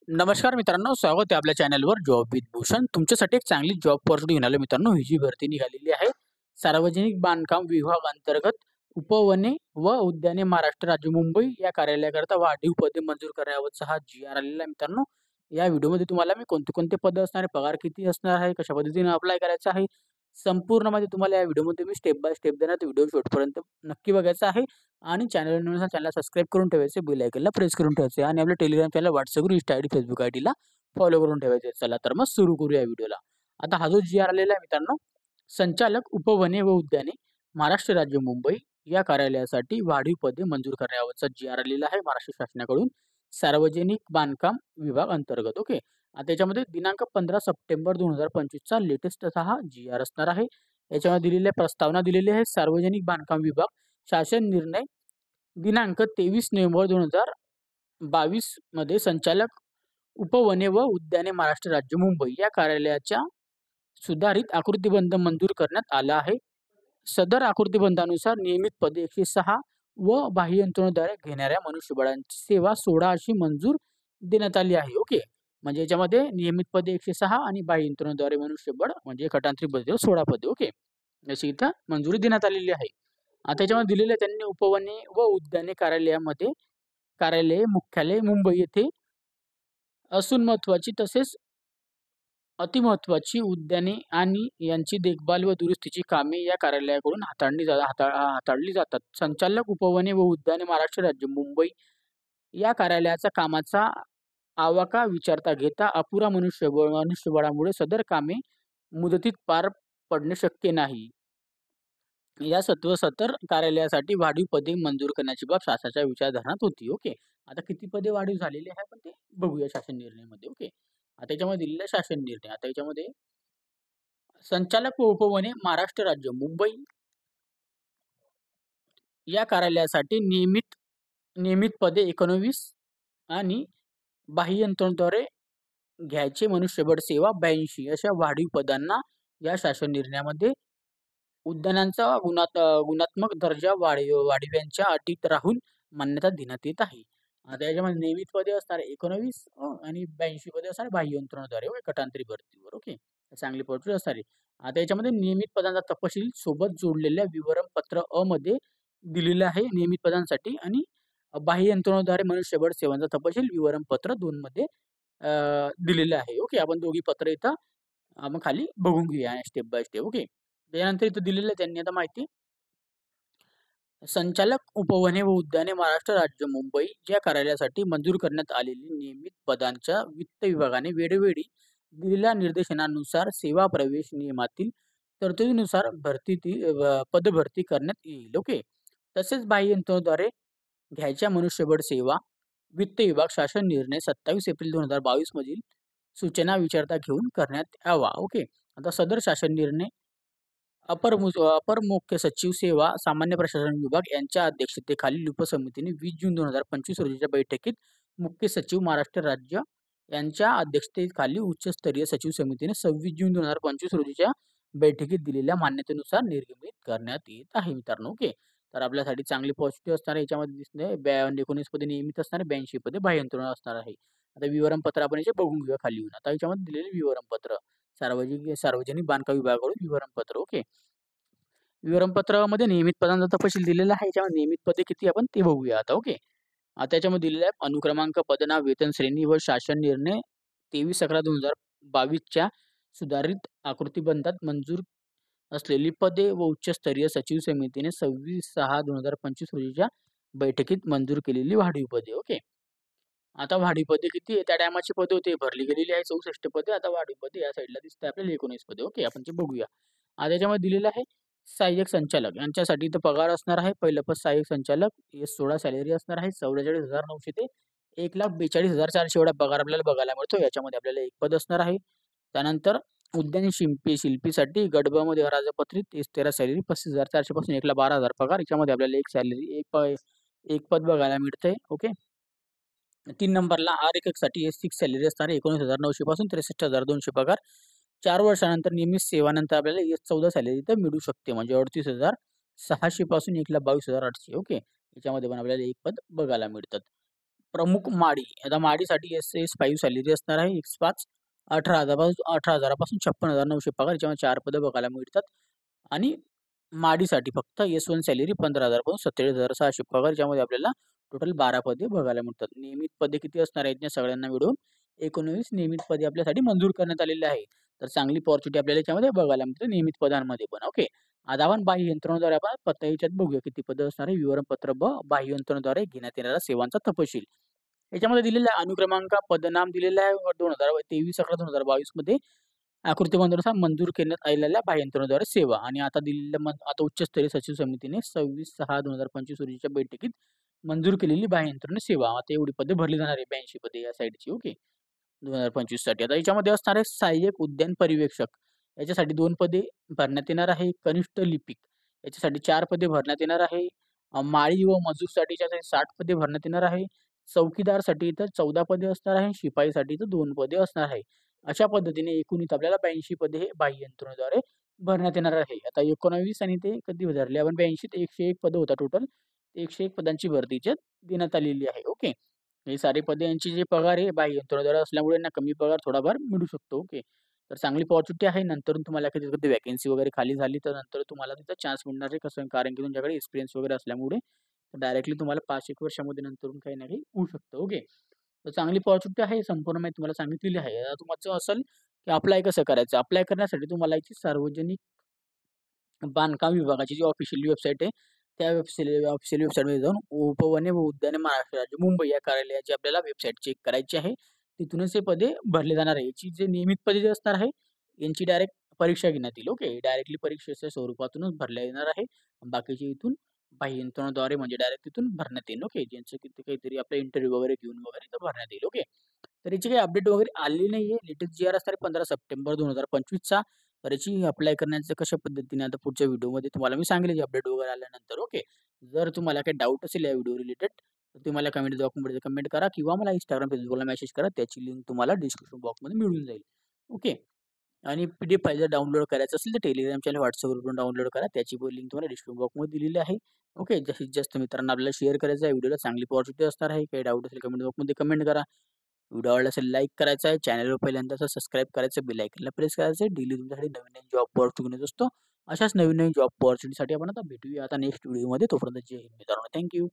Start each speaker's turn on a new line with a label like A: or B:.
A: नमस्कार मित्रांनो, स्वागत आहे आपल्या चॅनलवर जॉब विथ भूषण. तुमच्यासाठी एक चांगली जॉब अपॉर्च्युनिटी घेऊन आलो मित्रांनो. ही जी भरती निघालेली आहे, सार्वजनिक बांधकाम विभाग अंतर्गत उपवने व उद्याने महाराष्ट्र राज्य मुंबई या कार्यालयाकरता वाढीव पदे मंजूर करावयाचा हा जी-आर आलेला आहे मित्रांनो. या व्हिडिओमध्ये तुम्हाला मी कोणते-कोणते पदं असणार आहे, पगार किती असणार आहे, कशा पद्धतीने अप्लाय करायचं आहे, संपूर्ण माहिती तुम्हाला या व्हिडिओमध्ये मी स्टेप बाय स्टेप देणार. व्हिडिओ शेवटपर्यंत नक्की बघायचा आहे. आणि चॅनलला सबस्क्राईब करून ठेवायचे, बेल आयकॉनला प्रेस करून ठेवायचे आणि आपल्या Telegram channel, WhatsApp group, Insta ID, Facebook आयडीला फॉलो करून ठेवायचे. चला तर मग सुरू करूया व्हिडिओला. आता हा जो जी-आर आलेला आहे मित्रांनो, संचालक उपवने व उद्याने महाराष्ट्र राज्य मुंबई या कार्यालयासाठी वाढीव पदे मंजूर करण्याबाबतचा जी-आर आलेला आहे महाराष्ट्र शासनाकडून सार्वजनिक बांधकाम विभाग अंतर्गत. ओके. आता त्याच्यामध्ये दिनांक 15 सप्टेंबर 2025 चा लेटेस्ट असा हा जी-आर असणार आहे. याच्यामध्ये दिलेल्या प्रस्तावना दिलेली आहे. सार्वजनिक बांधकाम विभाग शासन निर्णय दिनांक 23 नोव्हेंबर 2022 मध्ये संचालक उपवने व उद्याने महाराष्ट्र राज्य मुंबई या कार्यालयाच्या सुधारित आकृतिबंध मंजूर करण्यात आला आहे. सदर आकृतिबंधानुसार नियमित पदे 106 व बाह्य यंत्रणेद्वारे घेणाऱ्या मनुष्यबळांची सेवा 16 अशी मंजूर देण्यात आली आहे. ओके. म्हणजे याच्यामध्ये नियमित पदे 106 आणि बाह्य यंत्रणेद्वारे मनुष्यबळ म्हणजे खटांत्रिक पदे 16 पदे. ओके. अशी इथं मंजुरी देण्यात आलेली आहे. आता त्याच्यामध्ये दिलेलं आहे त्यांनी उपवने व उद्याने कार्यालय मुख्यालय मुंबई येथे असून महत्त्वाची तसेच अतिमहत्त्वाची उद्याने आणि यांची देखभाल व दुरुस्तीची कामे या कार्यालयाकडून हाताळली जातात. संचालक उपवने व उद्याने महाराष्ट्र राज्य मुंबई या कार्यालयाचा कामाचा आवाका विचारता घेता अपुरा मनुष्यबळामुळे सदर कामे मुदतीत पार पडणे शक्य नाही. या सत्तर कार्यालयासाठी वाढीव पदे मंजूर करण्याची बाब शासनाच्या विचारधारणात होती. ओके. आता किती पदे वाढीव झालेली आहे आपण ते बघूया शासन निर्णयामध्ये. ओके. आता याच्यामध्ये दिलेला शासन निर्णय. आता याच्यामध्ये संचालक व उपवने महाराष्ट्र राज्य मुंबई या कार्यालयासाठी नियमित पदे 19 आणि बाह्य यंत्रणेद्वारे घ्यायचे मनुष्यबळ सेवा 82 अशा वाढीव पदांना या शासन निर्णयामध्ये उद्यानांचा गुणात्मक दर्जा वाढीव्यांच्या अटीत राहून मान्यता देण्यात येत आहे. आता याच्यामध्ये नियमित पदे असणार 19 आणि 82 पदे असणार बाह्य यंत्रणेद्वारे गटांतरी भरतीवर. ओके. चांगली पोहोचली असणार आहे. आता याच्यामध्ये नियमित पदांचा तपशील सोबत जोडलेल्या विवरणपत्र अ मध्ये दिलेलं आहे नियमित पदांसाठी आणि बाह्य यंत्रणेद्वारे मनुष्यबळ सेवांचा तपशील विवरणपत्र 2 मध्ये दिलेलं आहे. ओके. आपण दोघी पत्र इथं मग खाली बघून घेऊया स्टेप बाय स्टेप. ओके. त्यानंतर इथं दिलेलं आहे त्यांनी आता माहिती. संचालक उपवने व उद्याने महाराष्ट्र राज्य मुंबई या कार्यालयासाठी मंजूर करण्यात आलेली नियमित पदांच्या वित्त विभागाने वेळोवेळी दिलेल्या निर्देशनानुसार सेवा प्रवेश नियमातील तरतुदीनुसार पदभरती करण्यात येईल. ओके. तसेच बाह्य यंत्रणेद्वारे घ्यायच्या मनुष्यबळ सेवा वित्त विभाग शासन निर्णय 27 एप्रिल 2022 मधील सूचना विचारता घेऊन करण्यात यावा. ओके. आता सदर शासन निर्णय अपर मुख्य सचिव सेवा सामान्य प्रशासन विभाग यांच्या अध्यक्षतेखालील उपसमितीने 20 जून 2025 रोजीच्या बैठकीत मुख्य सचिव महाराष्ट्र राज्य यांच्या अध्यक्षतेखाली उच्चस्तरीय सचिव समितीने 26 जून 2025 रोजीच्या बैठकीत दिलेल्या मान्यतेनुसार निर्गमित करण्यात येत आहे मित्रांनो. ओके. तर आपल्यासाठी चांगली पॉझिटिव्ह असणार आहे. याच्यामध्ये दिसणे 19 पदे नियमित असणार आहे, 82 पदे बाह्य यंत्रणा असणार आहे. आता विवरणपत्र आपण याचे बघून घेऊया खाली येऊन. आता याच्यामध्ये दिलेले विवरणपत्र सार्वजनिक बांधकाम विभागाकडून विवरणपत्र. ओके. विवरणपत्रामध्ये नियमित पदांचा तपशील दिलेला आहे. याच्यामध्ये नियमित पदे किती आपण ते बघूया आता. ओके. आता याच्यामध्ये दिलेलं आहे अनुक्रमांक, पदनाव, वेतन श्रेणी व शासन निर्णय 23/11/2022 च्या सुधारित आकृतिबंधात मंजूर असलेली पदे व उच्चस्तरीय सचिव समितीने 26/6/2025 रोजीच्या बैठकीत मंजूर केलेली वाढीव पदे. ओके. आता वाढीव पदे किती आहे? त्या टायमाची पदे होते भरली गेलेली आहे 64 पदे. आता वाढीव पदे या साईडला दिसते आपल्याला 19 पदे. ओके. आपण ते बघूया. आता याच्यामध्ये दिलेलं आहे सहाय्यक संचालक यांच्यासाठी इथं पगार असणार आहे. पहिलं पद सहाय्यक संचालक S16 सॅलरी असणार आहे. 44,900 ते 1,42,400 एवढा पगार आपल्याला बघायला मिळतो. याच्यामध्ये आपल्याला एक पद असणार आहे. त्यानंतर उद्यान शिल्पीसाठी गट ब मध्ये राजपत्रित S13 सॅलरी 35,400 पासून 1,12,000 पगार. याच्यामध्ये आपल्याला एक पद बघायला मिळतंय. ओके. 3 नंबरला आरेखकसाठी S6 सॅलरी असणार आहे 19,900 पासून 63,200 पगार. 4 वर्षानंतर नियमित सेवानंतर आपल्याला S14 सॅलरी तर मिळू शकते म्हणजे 38,600 पासून 1,22,800. ओके. याच्यामध्ये पण आपल्याला एक पद बघायला मिळतात. प्रमुख माडी. आता माडीसाठी एस-एस-5 सॅलरी असणार आहे. X5 18,000 56,900 पगार. याच्यामध्ये 4 पदं बघायला मिळतात. आणि माडीसाठी फक्त S1 सॅलरी 15,000 पासून 47,600 पगार. ज्यामध्ये आपल्याला टोटल 12 पदे बघायला मिळतात. नियमित पदे किती असणार आहेत या सगळ्यांना मिळून 19 नियमित पदे आपल्यासाठी मंजूर करण्यात आलेली आहे. तर चांगली अपॉर्च्युनिटी आपल्याला याच्यामध्ये बघायला मिळते नियमित पदांमध्ये पण. ओके. आता आपण बाह्य यंत्रणेद्वारे आपण पत्ता याच्यात बघूया किती पदं असणार आहे. विवरणपत्र बाह्य यंत्रणेद्वारे घेण्यात येणाऱ्या सेवांचा तपशील. याच्यामध्ये दिलेला आहे अनुक्रमांक, पदनाम दिलेला आहे 2023-11-2022 मध्ये आकृतीबंधानुसार मंजूर करण्यात आलेल्या बाह्य यंत्रणेद्वारे सेवा आणि आता दिलेल्या आता उच्चस्तरीय सचिव समितीने 26/6/2025 रोजीच्या बैठकीत मंजूर केलेली बाह्य यंत्रणा सेवा. आता एवढी पदे भरली जाणार आहे 82 पदे या साइडची. ओके. 2025 साठी. आता याच्यामध्ये असणार आहे सहाय्यक उद्यान पर्यवेक्षक. याच्यासाठी 2 पदे भरण्यात येणार आहे. कनिष्ठ लिपिक याच्यासाठी 4 पदे भरण्यात येणार आहे. माळी व मजूरसाठी याच्यासाठी 60 पदे भरण्यात येणार आहे. चौकीदारसाठी इथं 14 पदे असणार आहे. शिपाईसाठी इथं 2 पदे असणार आहे. अशा पद्धतीने एकूण इथं आपल्याला 82 पदे हे बाह्य यंत्रणेद्वारे भरण्यात येणार आहे. आता 19 आणि ते कधी भरले आपण 82 ते 101 पदं होता टोटल. 101 पदांची भरती याच्यात देण्यात आलेली आहे. ओके. हे सारे पदे यांची जे पगार आहे बाह्य यंत्रणेद्वारे असल्यामुळे यांना कमी पगार थोडाफार मिळू शकतो. ओके. तर चांगली अपॉर्च्युनिटी आहे. नंतर तुम्हाला कधी व्हॅकन्सी वगैरे खाली झाली तर नंतर तुम्हाला तिथं चान्स मिळणार आहे. कसं कारण की तुमच्याकडे एक्सपिरियन्स वगैरे असल्यामुळे डायरेक्टली तुम्हाला 5-1 वर्षामध्ये नंतरून काही ना काही होऊ शकतं. ओके. तर चांगली अपॉर्च्युनिटी आहे. संपूर्ण माहिती तुम्हाला सांगितलेली आहे. आता तुमचं असेल की अप्लाय कसं करायचं? अप्लाय करण्यासाठी तुम्हाला याची सार्वजनिक बांधकाम विभागाची जी ऑफिशियल वेबसाईट आहे, त्या ऑफिशियल वेबसाईटमध्ये जाऊन उपवने व उद्याने महाराष्ट्र राज्य मुंबई या कार्यालयाची आपल्याला वेबसाईट चेक करायची आहे. तिथूनच हे पदे भरले जाणार आहे. याची जे नियमित पदे जे असणार आहे, यांची डायरेक्ट परीक्षा घेण्यात येईल. ओके. डायरेक्टली परीक्षेच्या स्वरूपातूनच भरल्या येणार आहे. बाकीचे इथून बाह्य यंत्रणेद्वारे म्हणजे डायरेक्ट तिथून भरण्यात येईल. ओके. ज्यांचं काहीतरी आपला इंटरव्ह्यू वगैरे घेऊन वगैरे इथं भरण्यात येईल. ओके. तर याची काही अपडेट वगैरे आलेली नाहीये. लेटेस्ट जी-आर असणार आहे 15 सप्टेंबर 2025 चा. तर याची अप्लाय करण्याचं कशा पद्धतीने आता पुढच्या व्हिडिओमध्ये तुम्हाला मी सांगेल अपडेट वगैरे आल्यानंतर. ओके. जर तुम्हाला काही डाऊट असेल या व्हिडिओ रिलेटेड तर तुम्ही मला कमेंट बॉक्समध्ये कमेंट करा किंवा मला Instagram, Facebookला मेसेज करा. त्याची लिंक तुम्हाला डिस्क्रिप्शन बॉक्समध्ये मिळून जाईल. ओके. आणि पी-डी-एफ फाईल जर डाउनलोड करायचं असेल तर Telegram चॅनल, WhatsAppवरून डाउनलोड करा. त्याची पण लिंक तुम्हाला डिस्क्रिप्शन बॉक्समध्ये दिलेली आहे. ओके. जास्तीत जास्त मित्रांना आपल्याला शेअर करायचं आहे. व्हिडिओला चांगली अपॉर्च्युनिटी असणार आहे. काही डाऊट असेल कमेंट बॉक्समध्ये कमेंट करा. व्हिडिओ आवडला असेल लाईक करायचा आहे. चॅनलवर पहिल्यांदा सबस्क्राईब करायचं, बेल आयकॉनला प्रेस करायचं आहे. डेली तुमच्यासाठी नवीन-नवीन जॉब अपॉर्च्युनिटीज असतो. अशाच नवीन-नवीन जॉब अपॉर्च्युनिटीसाठी आपण आता भेटूया आता नेक्स्ट व्हिडिओमध्ये. तोपर्यंत जय हिंद मित्रांनो. Thank you.